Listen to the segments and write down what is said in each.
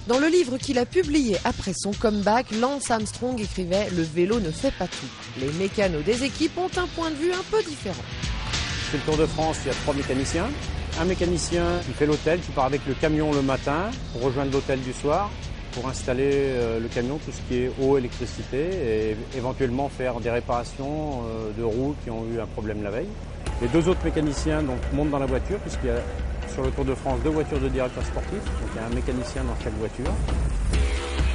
Dans le livre qu'il a publié après son comeback, Lance Armstrong écrivait « Le vélo ne fait pas tout ». Les mécanos des équipes ont un point de vue un peu différent. C'est le Tour de France, il y a 3 mécaniciens. Un mécanicien qui fait l'hôtel, qui part avec le camion le matin pour rejoindre l'hôtel du soir, pour installer le camion, tout ce qui est eau, électricité, et éventuellement faire des réparations de roues qui ont eu un problème la veille. Les 2 autres mécaniciens donc, montent dans la voiture, puisqu'il y a sur le Tour de France 2 voitures de directeurs sportifs, donc il y a un mécanicien dans chaque voiture.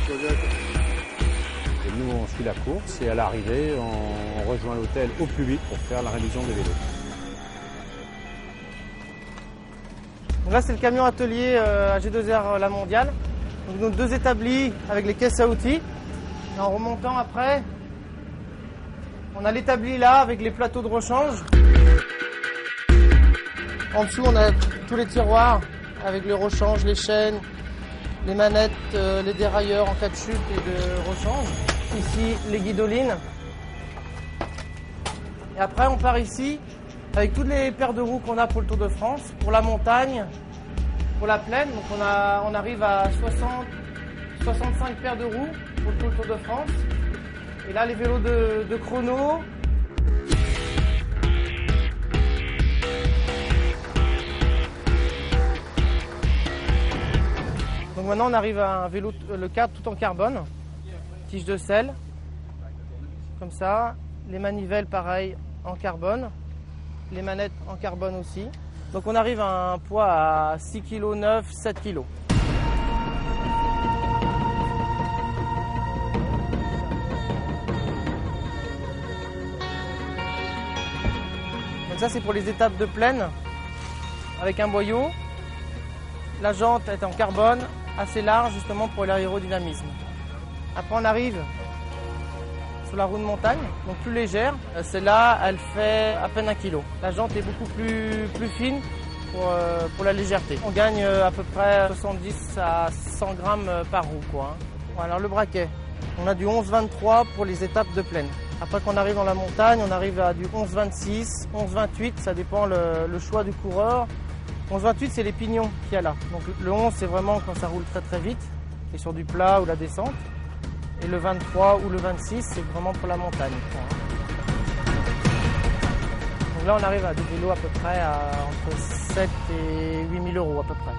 Et nous on suit la course et à l'arrivée on rejoint l'hôtel au plus vite pour faire la révision des vélos. Donc là c'est le camion atelier AG2R La Mondiale. Donc nos 2 établis avec les caisses à outils. Et en remontant après, on a l'établi là avec les plateaux de rechange. En dessous on a tous les tiroirs avec le rechange, les chaînes, les manettes, les dérailleurs en cas de chute et de rechange. Ici les guidolines. Et après on part ici avec toutes les paires de roues qu'on a pour le Tour de France, pour la montagne, pour la plaine. Donc on arrive à 65 paires de roues pour le Tour de France. Et là les vélos de chrono. Donc maintenant on arrive à un vélo, le cadre tout en carbone, tige de selle, comme ça, les manivelles pareil en carbone, les manettes en carbone aussi. Donc on arrive à un poids à 6,9 kg, 7 kg. Donc ça c'est pour les étapes de plaine, avec un boyau. La jante est en carbone, assez large justement pour l'aérodynamisme. Après on arrive sur la roue de montagne, donc plus légère. Celle-là, elle fait à peine 1 kg. La jante est beaucoup plus fine pour la légèreté. On gagne à peu près 70 à 100 grammes par roue, quoi. Voilà, alors le braquet, on a du 11,23 pour les étapes de plaine. Après qu'on arrive dans la montagne, on arrive à du 11,26, 11,28, ça dépend le choix du coureur. 11,28 c'est les pignons qu'il y a là. Donc le 11 c'est vraiment quand ça roule très très vite et sur du plat ou la descente. Et le 23 ou le 26 c'est vraiment pour la montagne. Donc là on arrive à des vélos à peu près à entre 7 et 8 000 € à peu près.